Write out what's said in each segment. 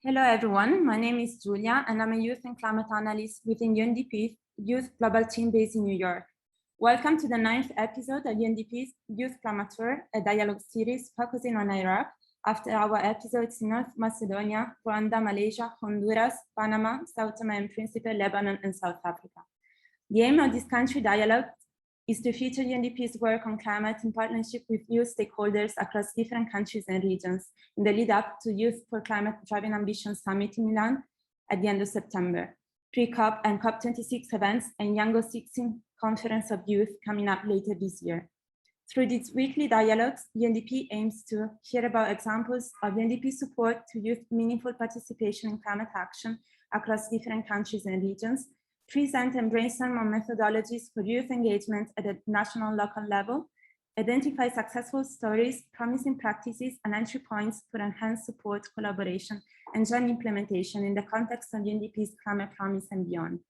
Hello, everyone. My name is Julia, and I'm a youth and climate analyst within UNDP's Youth Global Team based in New York. Welcome to the 9th episode of UNDP's Youth Climate Tour, a dialogue series focusing on Iraq after our episodes in North Macedonia, Rwanda, Malaysia, Honduras, Panama, Sao Tome and Principe, Lebanon, and South Africa. The aim of this country dialogue is to feature UNDP's work on climate in partnership with youth stakeholders across different countries and regions in the lead up to Youth for Climate Driving Ambition Summit in Milan at the end of September, pre-COP and COP26 events, and Yango 16 Conference of Youth coming up later this year. Through these weekly dialogues, UNDP aims to hear about examples of UNDP support to youth meaningful participation in climate action across different countries and regions, present and brainstorm on methodologies for youth engagement at a national and local level, identify successful stories, promising practices, and entry points for enhanced support, collaboration, and joint implementation in the context of UNDP's climate promise and beyond.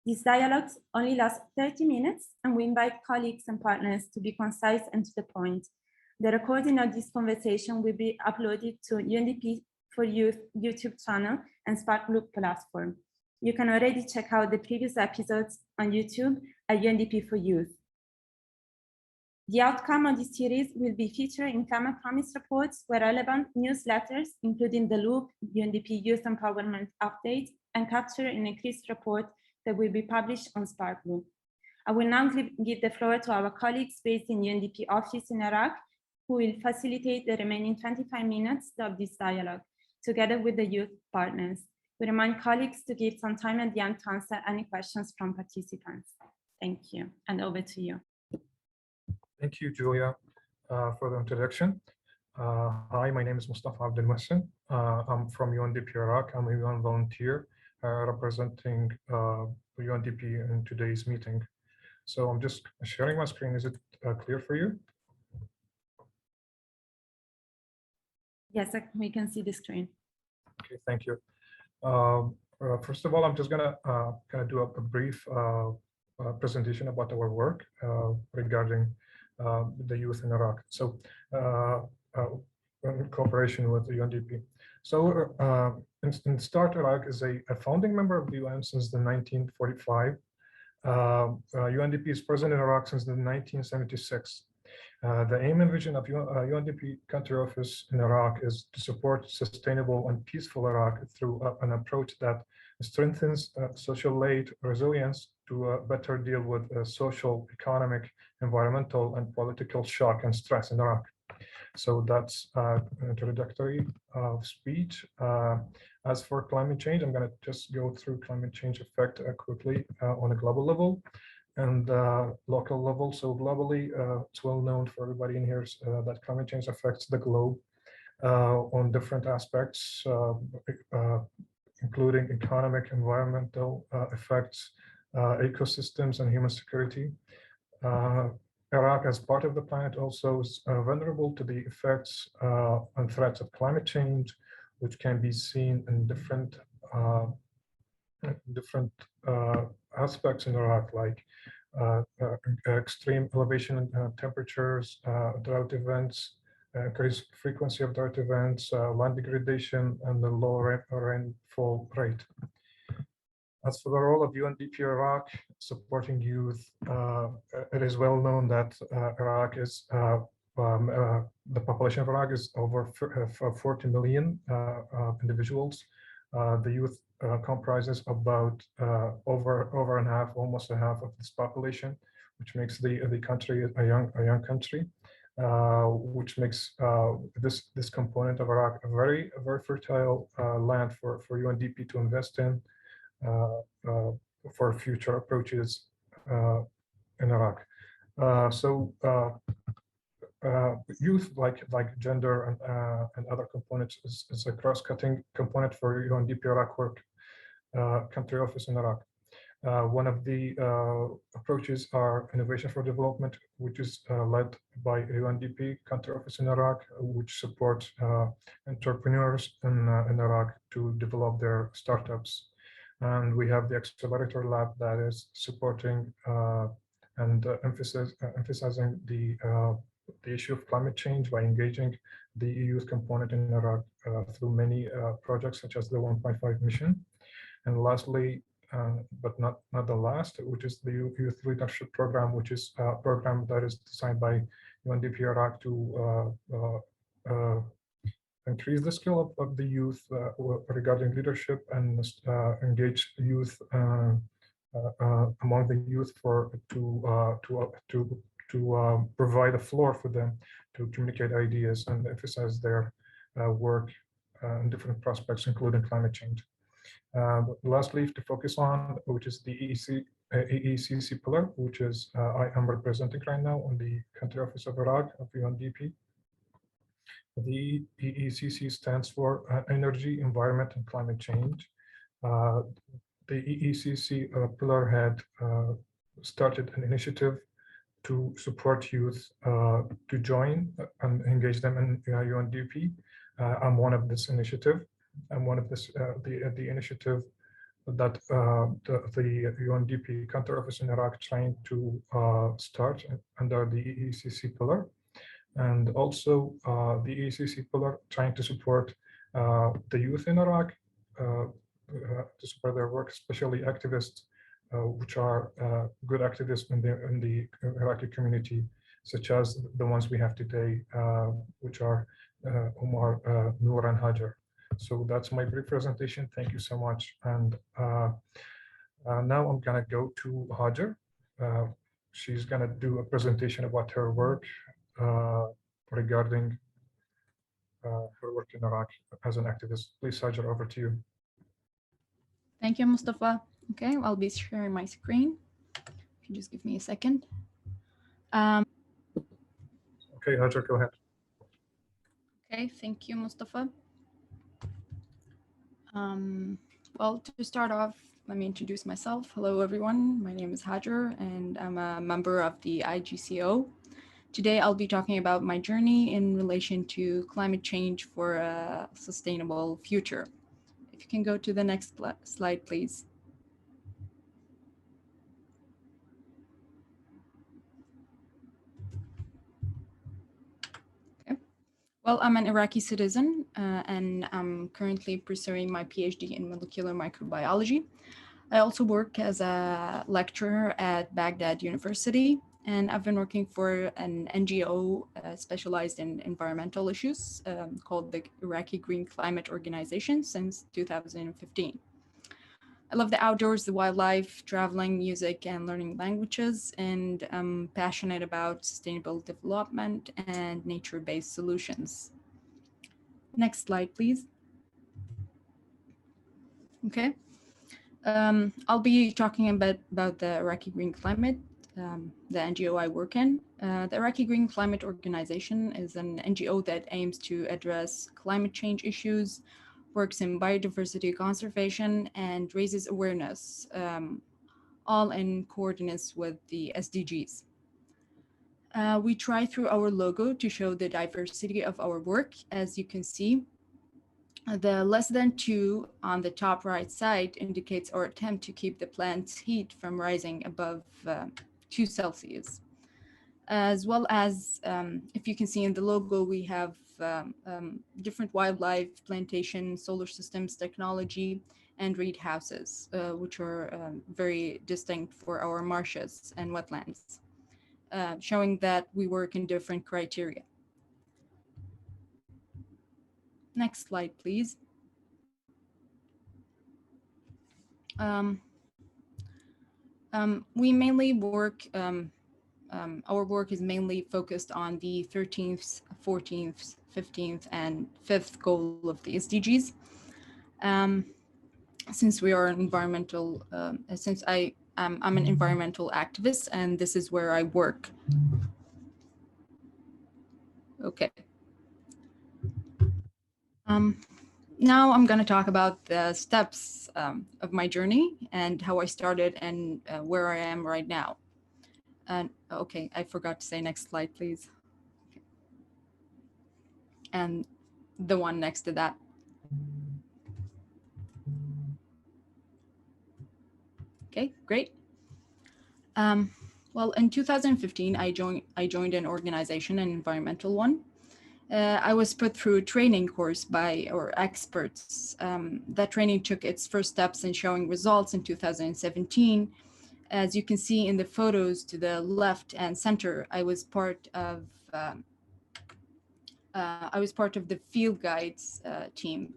These dialogues only last 30 minutes, and we invite colleagues and partners to be concise and to the point. The recording of this conversation will be uploaded to UNDP for Youth YouTube channel and Spark Group platform. You can already check out the previous episodes on YouTube at UNDP for Youth. The outcome of this series will be featured in climate promise reports where relevant newsletters, including the Loop, UNDP Youth Empowerment Update, and capture in a CRIS report that will be published on Spark Group. I will now give the floor to our colleagues based in UNDP office in Iraq, who will facilitate the remaining 25 minutes of this dialogue, together with the youth partners. We remind colleagues to give some time at the end to answer any questions from participants. Thank you, and over to you. Thank you, Julia, for the introduction. Hi, my name is Mustafa Abdel Mohsen. I'm from UNDP Iraq. I'm a UN volunteer representing UNDP in today's meeting. So I'm just sharing my screen. Is it clear for you? Yes, we can see the screen. Okay, thank you. First of all, I'm just gonna kind of do a brief presentation about our work regarding the youth in Iraq. So in cooperation with the UNDP. So in START, Iraq is a founding member of the UN since the 1945. UNDP is present in Iraq since the 1976. The aim and vision of UNDP country office in Iraq is to support sustainable and peaceful Iraq through an approach that strengthens social aid resilience to better deal with social, economic, environmental, and political shock and stress in Iraq. So that's an introductory speech. As for climate change, I'm going to just go through climate change effect quickly on a global level and local level. So globally, it's well known for everybody in here that climate change affects the globe on different aspects, including economic, environmental effects, ecosystems, and human security. Iraq, as part of the planet, also is vulnerable to the effects and threats of climate change, which can be seen in different aspects in Iraq, like extreme elevation in temperatures, drought events, increased frequency of drought events, land degradation, and the low rainfall rate. As for the role of UNDP Iraq supporting youth, it is well known that Iraq is the population of Iraq is over 40 million individuals. The youth comprises about over and a half, almost a half of this population, which makes the country a young country, which makes this component of Iraq a very fertile land for UNDP to invest in for future approaches in Iraq. Youth, like gender and other components, is a cross-cutting component for UNDP Iraq work country office in Iraq. One of the approaches are innovation for development, which is led by UNDP country office in Iraq, which supports entrepreneurs in Iraq to develop their startups. And we have the accelerator lab that is supporting and emphasizing the issue of climate change by engaging the youth component in Iraq through many projects such as the 1.5 mission. And lastly, but not the last, which is the Youth Leadership Program, which is a program that is designed by UNDP Iraq to increase the skill of the youth regarding leadership and engage youth among the youth to provide a floor for them to communicate ideas and emphasize their work in different prospects, including climate change. Lastly, to focus on, which is the EECC pillar, which is I am representing right now on the country office of Iraq of UNDP. The EECC stands for Energy, Environment, and Climate Change. The EECC pillar had started an initiative to support youth to join and engage them in UNDP. I'm one of this initiative. I'm one of this the initiative that the UNDP country office in Iraq trying to start under the EECC pillar. And also the EECC pillar trying to support the youth in Iraq to support their work, especially activists, which are good activists in the Iraqi community, such as the ones we have today, which are Umar, Noor, and Hajar. So that's my brief presentation. Thank you so much. And now I'm gonna go to Hajar. She's gonna do a presentation about her work regarding her work in Iraq as an activist. Please, Hajar, over to you. Thank you, Mustafa. Okay, I'll be sharing my screen. If you just give me a second. Okay, Hajar, go ahead. Okay, thank you, Mustafa. Well, to start off, let me introduce myself. Hello, everyone. My name is Hajar, and I'm a member of the IGCO. Today, I'll be talking about my journey in relation to climate change for a sustainable future. If you can go to the next slide, please. Okay. Well, I'm an Iraqi citizen, and I'm currently pursuing my PhD in molecular microbiology. I also work as a lecturer at Baghdad University, and I've been working for an NGO specialized in environmental issues called the Iraqi Green Climate Organization since 2015. I love the outdoors, the wildlife, traveling, music, and learning languages, and I'm passionate about sustainable development and nature-based solutions. Next slide, please. Okay. I'll be talking about the Iraqi Green Climate, the NGO I work in. The Iraqi Green Climate Organization is an NGO that aims to address climate change issues, works in biodiversity conservation, and raises awareness, all in coordinates with the SDGs. We try through our logo to show the diversity of our work. As you can see, the less than 2 on the top right side indicates our attempt to keep the plant's heat from rising above 2 Celsius. As well as, if you can see in the logo, we have different wildlife, plantation, solar systems technology, and reed houses, which are very distinct for our marshes and wetlands, showing that we work in different criteria. Next slide, please. We mainly work, our work is mainly focused on the 13th, 14th, 15th, and 5th goal of the SDGs. Since we are an environmental, since I'm an environmental activist, and this is where I work. Okay. Now I'm going to talk about the steps of my journey and how I started and where I am right now. And okay, I forgot to say next slide, please. Okay. And the one next to that. Okay, great. Well, in 2015, I joined an organization, an environmental one. I was put through a training course by our experts. That training took its first steps in showing results in 2017. As you can see in the photos to the left and center, I was part of the field guides team,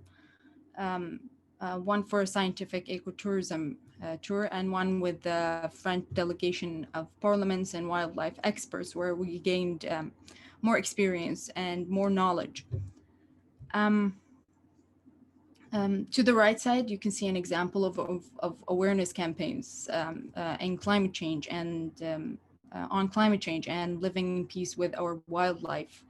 one for a scientific ecotourism tour and one with the French delegation of parliaments and wildlife experts, where we gained more experience and more knowledge. To the right side, you can see an example of awareness campaigns in climate change and on climate change and living in peace with our wildlife.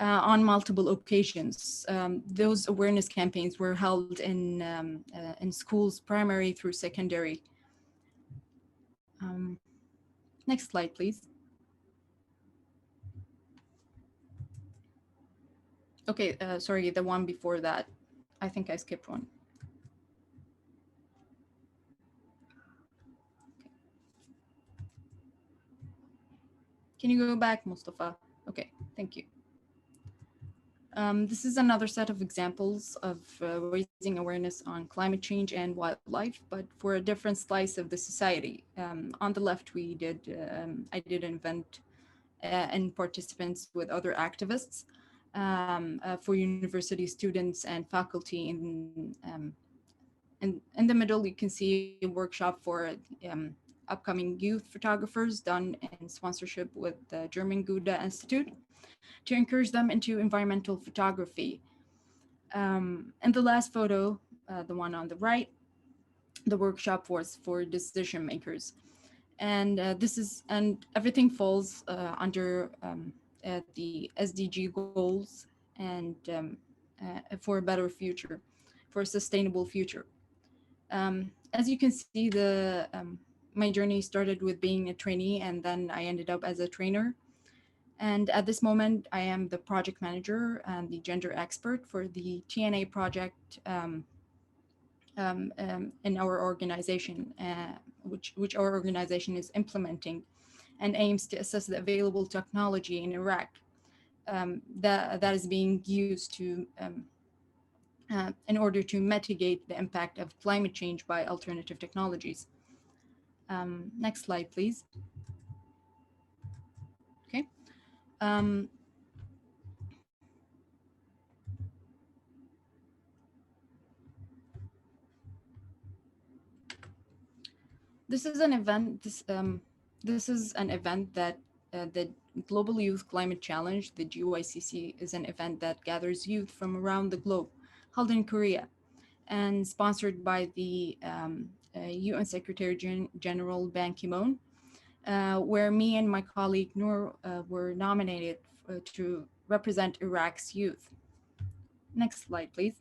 On multiple occasions. Those awareness campaigns were held in schools, primary through secondary. Next slide, please. Okay, sorry, the one before that. I think I skipped one. Can you go back, Mustafa? Okay, thank you. This is another set of examples of raising awareness on climate change and wildlife, but for a different slice of the society. On the left, I did an event and participants with other activists for university students and faculty. In the middle, you can see a workshop for upcoming youth photographers done in sponsorship with the German Goethe Institute to encourage them into environmental photography. And the last photo, the one on the right, the workshop was for decision makers. And everything falls under the SDG goals and for a better future, for a sustainable future. As you can see, my journey started with being a trainee, and then I ended up as a trainer. And at this moment, I am the project manager and the gender expert for the TNA project in our organization, which our organization is implementing and aims to assess the available technology in Iraq that is being used to in order to mitigate the impact of climate change by alternative technologies. Next slide, please. Okay. This is an event. This is an event that the Global Youth Climate Challenge, the GYCC, is an event that gathers youth from around the globe, held in Korea, and sponsored by the UN Secretary General Ban Ki-moon, where me and my colleague Noor were nominated to represent Iraq's youth. Next slide, please.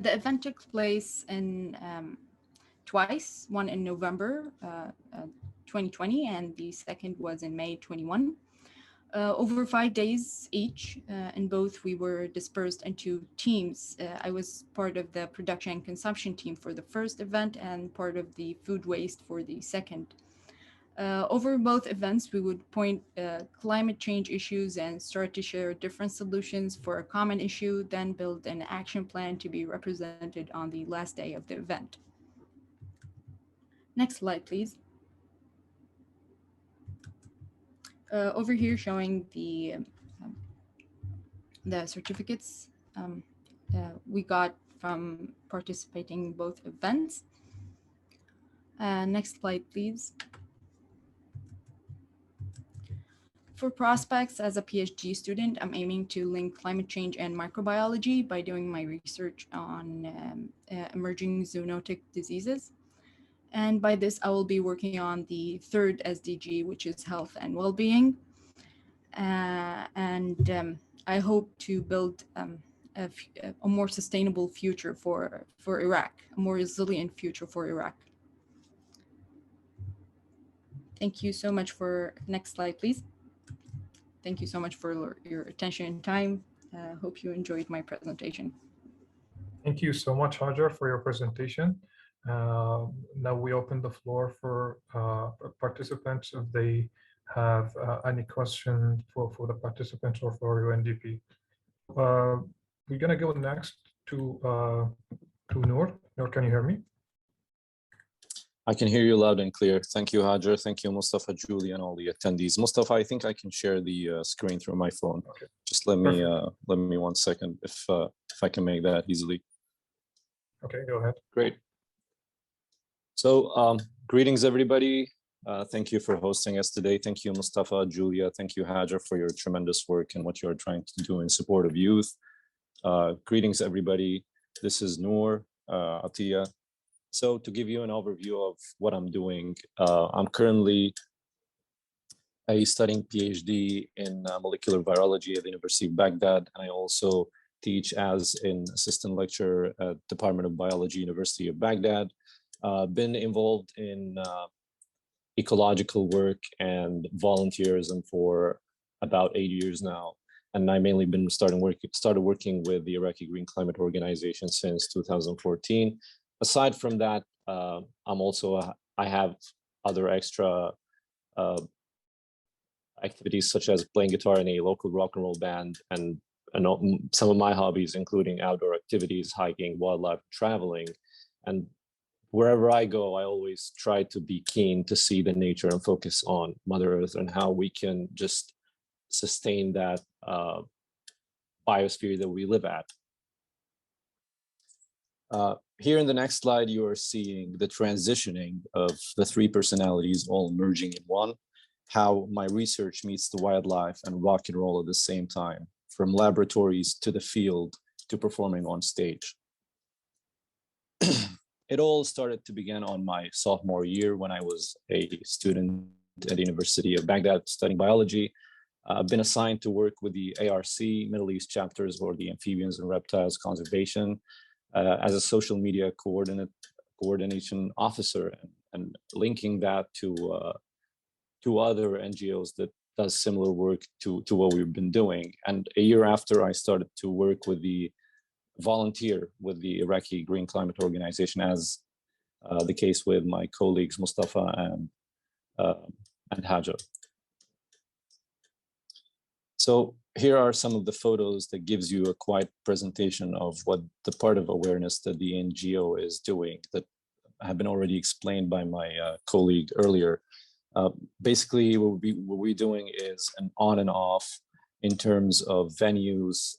The event took place in twice, one in November 2020, and the second was in May 21. Over 5 days each. In both, we were dispersed into teams. I was part of the production and consumption team for the first event and part of the food waste for the second. Over both events, we would point climate change issues and start to share different solutions for a common issue, then build an action plan to be represented on the last day of the event. Next slide, please. Over here showing the certificates we got from participating in both events. Next slide, please. For prospects as a PhD student, I'm aiming to link climate change and microbiology by doing my research on emerging zoonotic diseases. And by this, I will be working on the third SDG, which is health and well-being. I hope to build a more sustainable future for Iraq, a more resilient future for Iraq. Thank you so much for, next slide, please. Thank you so much for your attention and time. Hope you enjoyed my presentation. Thank you so much, Hajar, for your presentation. Now we open the floor for participants if they have any question for the participants or for UNDP. We're gonna go next to Noor. Noor, can you hear me? I can hear you loud and clear. Thank you, Hajar. Thank you, Mustafa, Julie, and all the attendees. Mustafa, I think I can share the screen through my phone. Okay. Just let me 1 second if I can make that easily. Okay, go ahead. Great. So greetings, everybody. Thank you for hosting us today. Thank you, Mustafa, Julia. Thank you, Hajar, for your tremendous work and what you are trying to do in support of youth. Greetings, everybody. This is Noor Atiya. So to give you an overview of what I'm doing, I'm currently studying PhD in molecular virology at the University of Baghdad, and I also teach as an assistant lecturer at Department of Biology, University of Baghdad. Been involved in ecological work and volunteerism for about 8 years now. And I mainly been started working with the Iraqi Green Climate Organization since 2014. Aside from that, I have other extra activities such as playing guitar in a local rock and roll band, and some of my hobbies, including outdoor activities, hiking, wildlife, traveling. And wherever I go, I always try to be keen to see the nature and focus on Mother Earth and how we can just sustain that biosphere that we live at. Here in the next slide, you are seeing the transitioning of the 3 personalities all merging in one, how my research meets the wildlife and rock and roll at the same time, from laboratories to the field to performing on stage. It all started to begin on my sophomore year when I was a student at the University of Baghdad studying biology. I've been assigned to work with the ARC Middle East chapters for the Amphibians and Reptiles Conservation as a social media coordination officer, and linking that to other NGOs that does similar work to what we've been doing. And a year after, I started to work with the volunteer with the Iraqi Green Climate Organization, as the case with my colleagues Mustafa and Hajar. So here are some of the photos that gives you a quiet presentation of what the part of awareness that the NGO is doing that have been already explained by my colleague earlier. Basically, what we're doing is an on and off in terms of venues,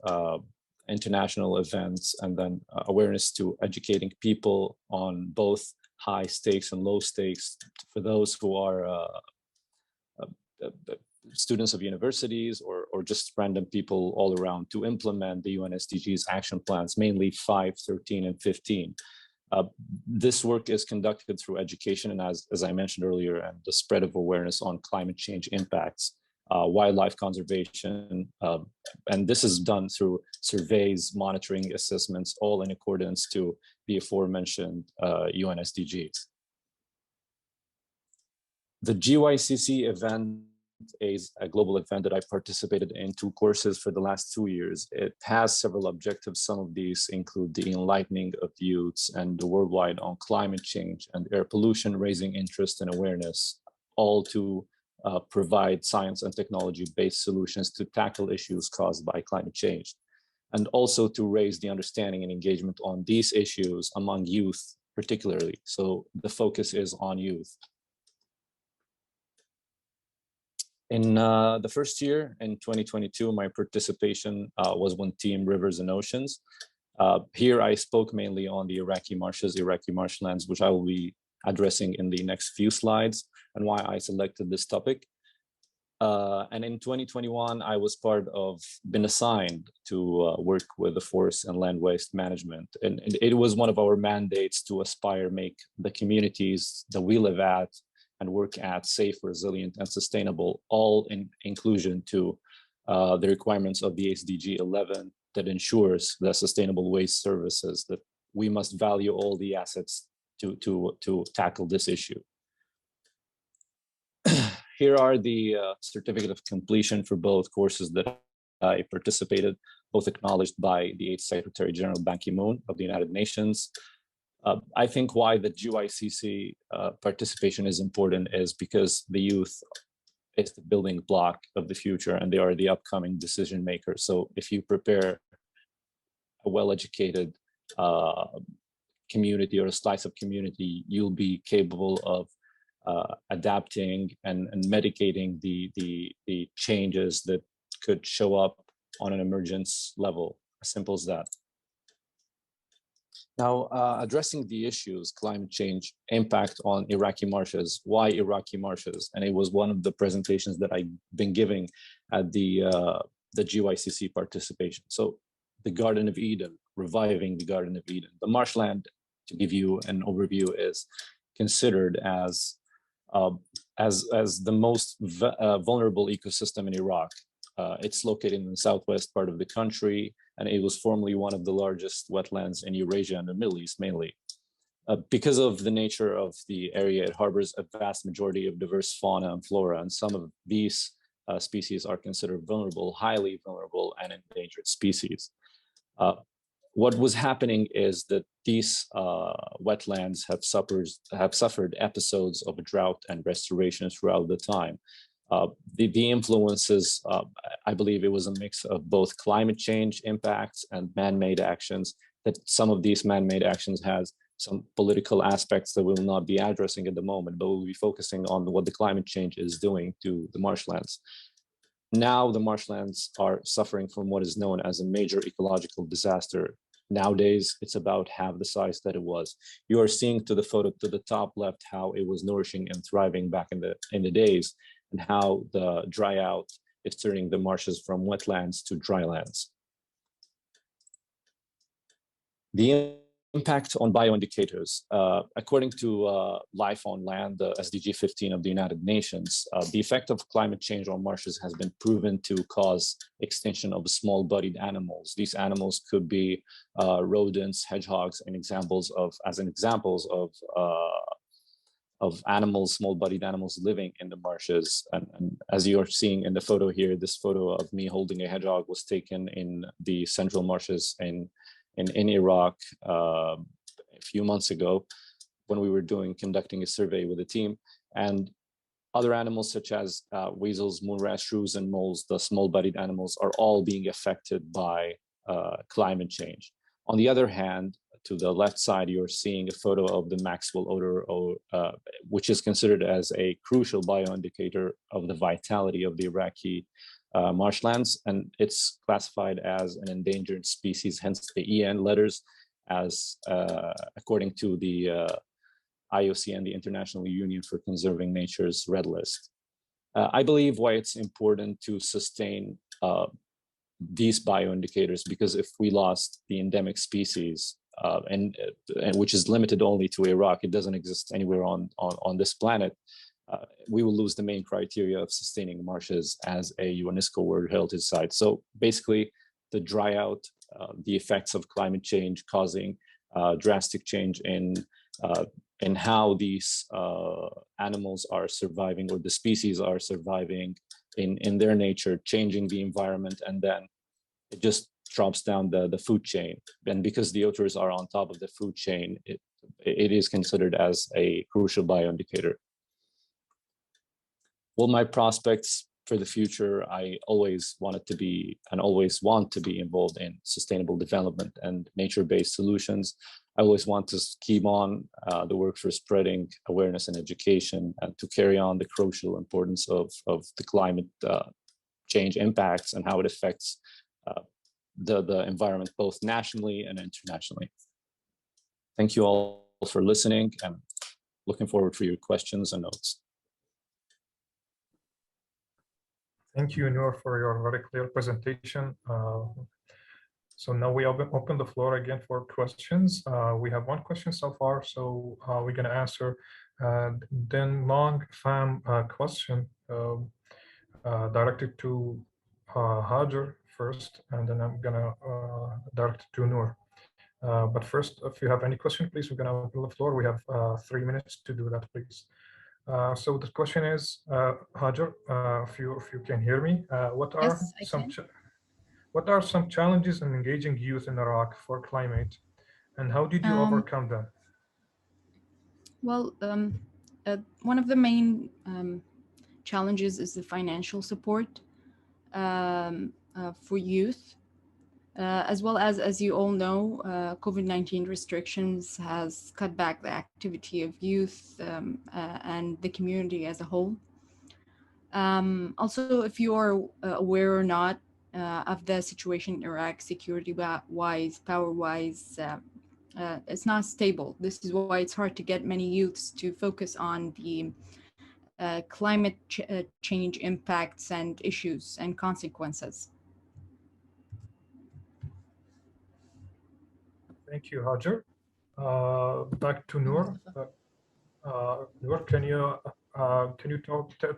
international events, and then awareness to educating people on both high stakes and low stakes for those who are students of universities or just random people all around to implement the UN SDGs action plans, mainly 5, 13, and 15. This work is conducted through education and, as I mentioned earlier, and the spread of awareness on climate change impacts, wildlife conservation, and this is done through surveys, monitoring, assessments, all in accordance to the aforementioned UN SDGs. The GYCC event is a global event that I participated in 2 courses for the last 2 years. It has several objectives. Some of these include the enlightening of youths and the worldwide on climate change and air pollution, raising interest and awareness, all to provide science and technology-based solutions to tackle issues caused by climate change, and also to raise the understanding and engagement on these issues among youth particularly. So the focus is on youth. In the first year, in 2022, my participation was with Team Rivers and Oceans. Here I spoke mainly on the Iraqi marshes, Iraqi marshlands, which I will be addressing in the next few slides, and why I selected this topic. And in 2021, I was been assigned to work with the forest and land waste management. And it was one of our mandates to aspire, make the communities that we live at and work at safe, resilient, and sustainable, all in inclusion to the requirements of the SDG 11 that ensures the sustainable waste services, that we must value all the assets to tackle this issue. Here are the certificate of completion for both courses that I participated, both acknowledged by the 8th Secretary General Ban Ki-moon of the United Nations. I think why the GYCC participation is important is because the youth is the building block of the future, and they are the upcoming decision makers. So if you prepare a well-educated community or a slice of community, you'll be capable of adapting and mitigating the changes that could show up on an emergence level, as simple as that. Now, addressing the issues, climate change, impact on Iraqi marshes, why Iraqi marshes? And it was one of the presentations that I've been giving at the GYCC participation. So the Garden of Eden, reviving the Garden of Eden. The marshland, to give you an overview, is considered as the most vulnerable ecosystem in Iraq. It's located in the southwest part of the country, and it was formerly one of the largest wetlands in Eurasia and the Middle East, mainly. Because of the nature of the area, it harbors a vast majority of diverse fauna and flora, and some of these species are considered vulnerable, highly vulnerable, and endangered species. What was happening is that these wetlands have suffered episodes of drought and restoration throughout the time. The influences, I believe it was a mix of both climate change impacts and man-made actions, that some of these man-made actions has some political aspects that we will not be addressing at the moment, but we'll be focusing on what the climate change is doing to the marshlands. Now the marshlands are suffering from what is known as a major ecological disaster. Nowadays, it's about half the size that it was. You are seeing to the photo to the top left how it was nourishing and thriving back in the days, and how the dry out is turning the marshes from wetlands to drylands. The impact on bioindicators. According to Life on Land, the SDG 15 of the United Nations, the effect of climate change on marshes has been proven to cause extinction of small-bodied animals. These animals could be rodents, hedgehogs, and examples of animals, small-bodied animals living in the marshes. And as you are seeing in the photo here, this photo of me holding a hedgehog was taken in the central marshes in Iraq a few months ago, when we were conducting a survey with a team. And other animals such as weasels, moonrat shrews, and moles, the small-bodied animals, are all being affected by climate change. On the other hand, to the left side, you're seeing a photo of the Maxwell odor, which is considered as a crucial bioindicator of the vitality of the Iraqi marshlands, and it's classified as an endangered species, hence the EN letters, as according to the IOC and the International Union for Conserving Nature's Red List. I believe why it's important to sustain these bioindicators, because if we lost the endemic species, and which is limited only to Iraq, it doesn't exist anywhere on this planet, we will lose the main criteria of sustaining marshes as a UNESCO World Heritage Site. So basically, the dry out, the effects of climate change causing drastic change in how these animals are surviving, or the species are surviving in their nature, changing the environment, and then it just drops down the food chain. And because the otters are on top of the food chain, it is considered as a crucial bioindicator. Well, my prospects for the future, I always wanted to be and always want to be involved in sustainable development and nature-based solutions. I always want to keep on the work for spreading awareness and education, and to carry on the crucial importance of the climate change impacts and how it affects the environment, both nationally and internationally. Thank you all for listening, and looking forward for your questions and notes. Thank you, Noor, for your very clear presentation. So now we open the floor again for questions. We have one question so far, so we're going to answer then long fam question directed to Hajar first, and then I'm going to direct it to Noor. But first, if you have any question, please, we're going to open the floor. We have 3 minutes to do that, please. So the question is, Hajar, if you can hear me, what are Yes, I can. What are some challenges in engaging youth in Iraq for climate, and how did you overcome them? Well, one of the main challenges is the financial support for youth, as well as you all know, COVID-19 restrictions has cut back the activity of youth and the community as a whole. Also, if you are aware or not of the situation in Iraq, security-wise, power-wise, it's not stable. This is why it's hard to get many youths to focus on the climate change impacts and issues and consequences. Thank you, Hajar. Back to Noor. Noor, can you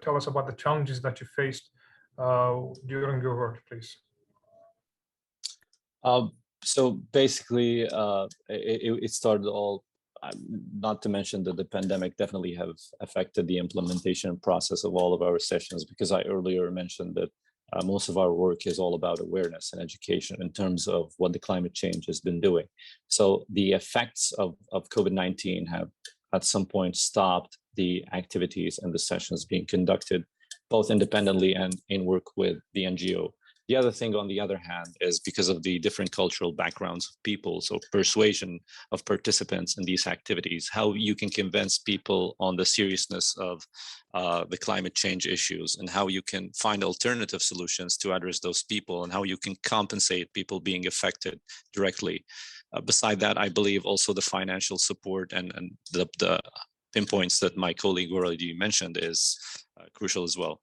tell us about the challenges that you faced during your work, please? So basically, it started all, not to mention that the pandemic definitely have affected the implementation process of all of our sessions, because I earlier mentioned that most of our work is all about awareness and education in terms of what the climate change has been doing. So the effects of COVID-19 have at some point stopped the activities and the sessions being conducted both independently and in work with the NGO. The other thing, on the other hand, is because of the different cultural backgrounds of people, so persuasion of participants in these activities, how you can convince people on the seriousness of the climate change issues, and how you can find alternative solutions to address those people, and how you can compensate people being affected directly. Beside that, I believe also the financial support and the pinpoints that my colleague already mentioned is crucial as well.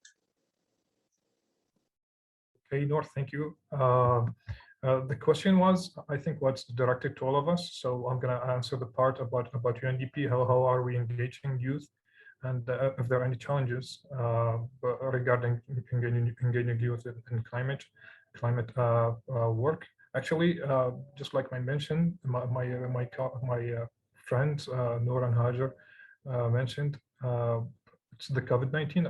Okay, Noor, thank you. The question was, I think, what's directed to all of us. So I'm going to answer the part about UNDP. How are we engaging youth, and if there are any challenges regarding engaging youth in climate work. Actually, just like I mentioned, my friends Noor and Hajar mentioned, it's the COVID-19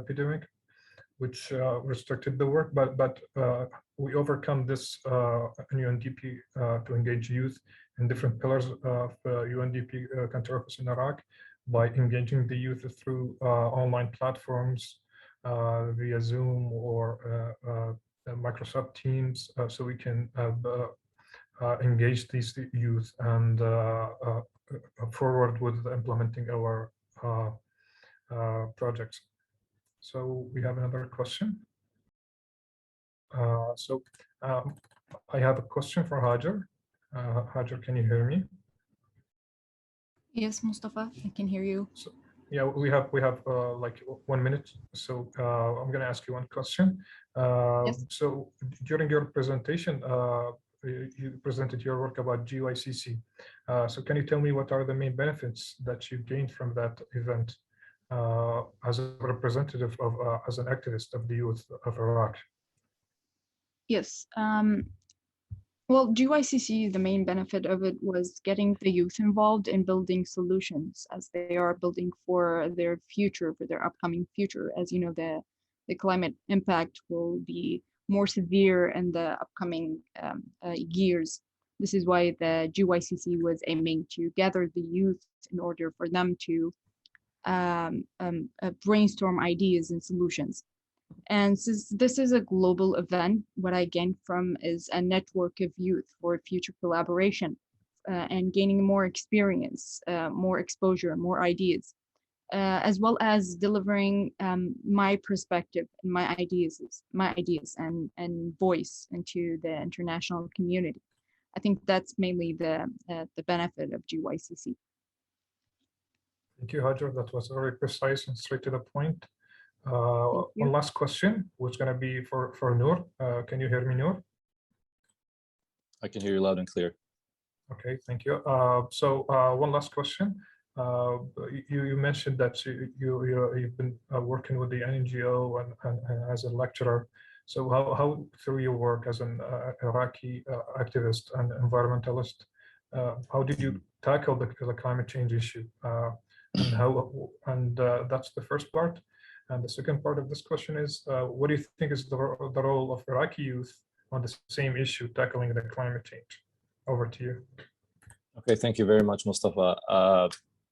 epidemic, which restricted the work, but we overcome this in UNDP to engage youth in different pillars of UNDP country office in Iraq by engaging the youth through online platforms via Zoom or Microsoft Teams, so we can engage these youth and forward with implementing our projects. So we have another question. I have a question for Hajar. Hajar, can you hear me? Yes, Mustafa, I can hear you. So, yeah, we have like 1 minute. So I'm going to ask you one question. Yes. So during your presentation, you presented your work about GYCC. So can you tell me what are the main benefits that you gained from that event? As a representative of, as an activist of the youth of Iraq? Yes. Well, GYCC, the main benefit of it was getting the youth involved in building solutions as they are building for their future, for their upcoming future. As you know, the climate impact will be more severe in the upcoming years. This is why the GYCC was aiming to gather the youth in order for them to brainstorm ideas and solutions. And since this is a global event, what I gained from is a network of youth for future collaboration and gaining more experience, more exposure, more ideas, as well as delivering my perspective and my ideas and voice into the international community. I think that's mainly the benefit of GYCC. Thank you, Hajar. That was very precise and straight to the point. One last question, which is going to be for Noor. Can you hear me, Noor? I can hear you loud and clear. Okay, thank you. So one last question. You mentioned that you've been working with the NGO and as a lecturer. So how through your work as an Iraqi activist and environmentalist, how did you tackle the climate change issue? And that's the first part. And the second part of this question is, what do you think is the role of Iraqi youth on the same issue, tackling the climate change. Over to you. Okay, thank you very much, Mustafa.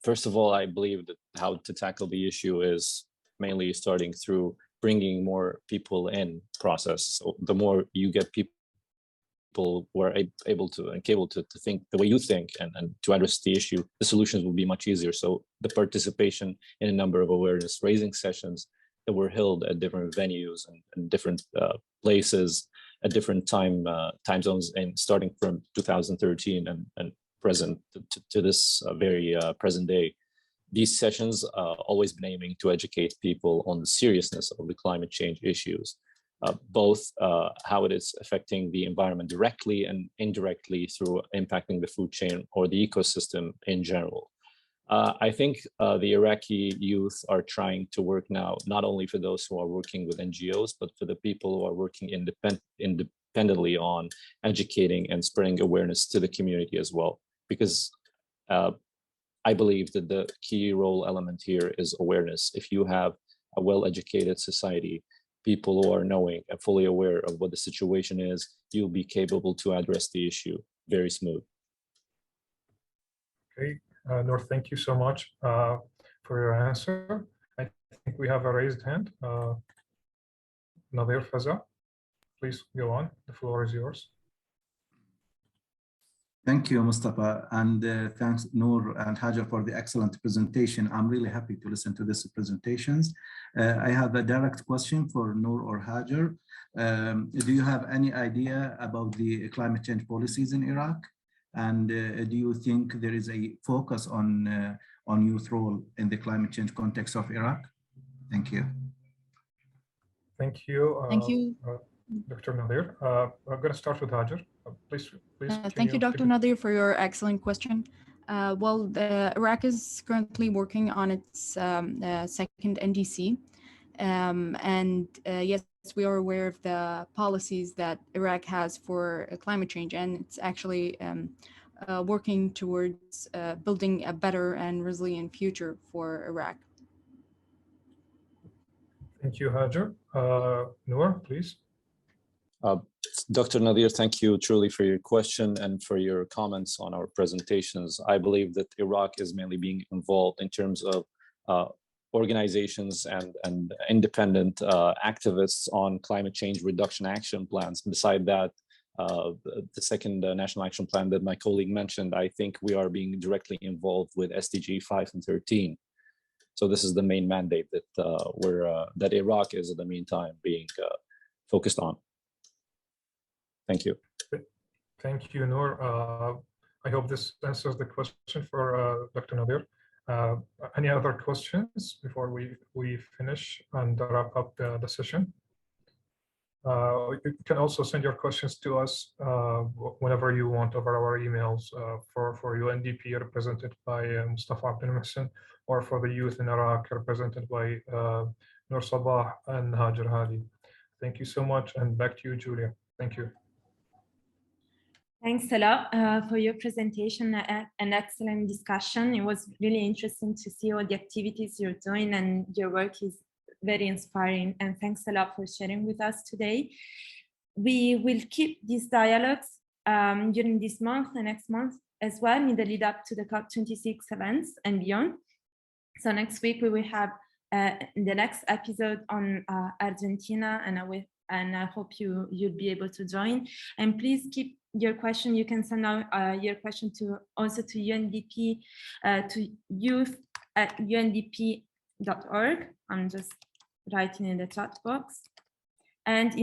First of all, I believe that how to tackle the issue is mainly starting through bringing more people in process. So the more you get people who are able to and capable to think the way you think and to address the issue, the solutions will be much easier. So the participation in a number of awareness raising sessions that were held at different venues and different places at different time zones, and starting from 2013 and present to this very present day. These sessions always been aiming to educate people on the seriousness of the climate change issues, both how it is affecting the environment directly and indirectly through impacting the food chain or the ecosystem in general. I think the Iraqi youth are trying to work now, not only for those who are working with NGOs, but for the people who are working independently on educating and spreading awareness to the community as well. Because I believe that the key role element here is awareness. If you have a well-educated society, people who are knowing and fully aware of what the situation is, you'll be capable to address the issue very smooth. Okay, Noor, thank you so much for your answer. I think we have a raised hand. Nadir Faza, please go on. The floor is yours. Thank you, Mustafa, and thanks Noor and Hajar for the excellent presentation. I'm really happy to listen to these presentations. I have a direct question for Noor or Hajar. Do you have any idea about the climate change policies in Iraq? And do you think there is a focus on youth role in the climate change context of Iraq? Thank you. Thank you. Thank you. Dr. Nadir. I'm going to start with Hajar. Please. Thank you, Dr. Nadir, for your excellent question. Well, Iraq is currently working on its second NDC. Yes, we are aware of the policies that Iraq has for climate change, and it's actually working towards building a better and resilient future for Iraq. Thank you, Hajar. Noor, please. Dr. Nadir, thank you truly for your question and for your comments on our presentations. I believe that Iraq is mainly being involved in terms of organizations and independent activists on climate change reduction action plans. Beside that, the second National Action Plan that my colleague mentioned, I think we are being directly involved with SDG 5 and 13. So this is the main mandate that that Iraq is in the meantime being focused on. Thank you. Thank you, Noor. I hope this answers the question for Dr. Nadir. Any other questions before we finish and wrap up the session? You can also send your questions to us whenever you want over our emails for UNDP represented by Mustafa Abdel Mohsen, or for the youth in Iraq represented by Noor Sabah and Hajar Hadi. Thank you so much, and back to you, Julia. Thank you. Thanks a lot for your presentation and excellent discussion. It was really interesting to see all the activities you're doing, and your work is very inspiring. And thanks a lot for sharing with us today. We will keep these dialogues during this month and next month as well, in the lead up to the COP26 events and beyond. So next week we will have the next episode on Argentina, and I hope you'll be able to join. And please keep your question. You can send out your question also to UNDP, to youth@undp.org. I'm just writing in the chat box. And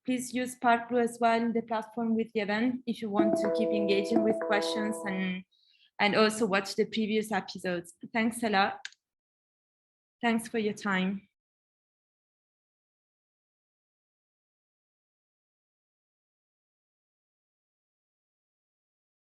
please use Sparkblue as well in the platform with the event if you want to keep engaging with questions, and also watch the previous episodes. Thanks a lot. Thanks for your time.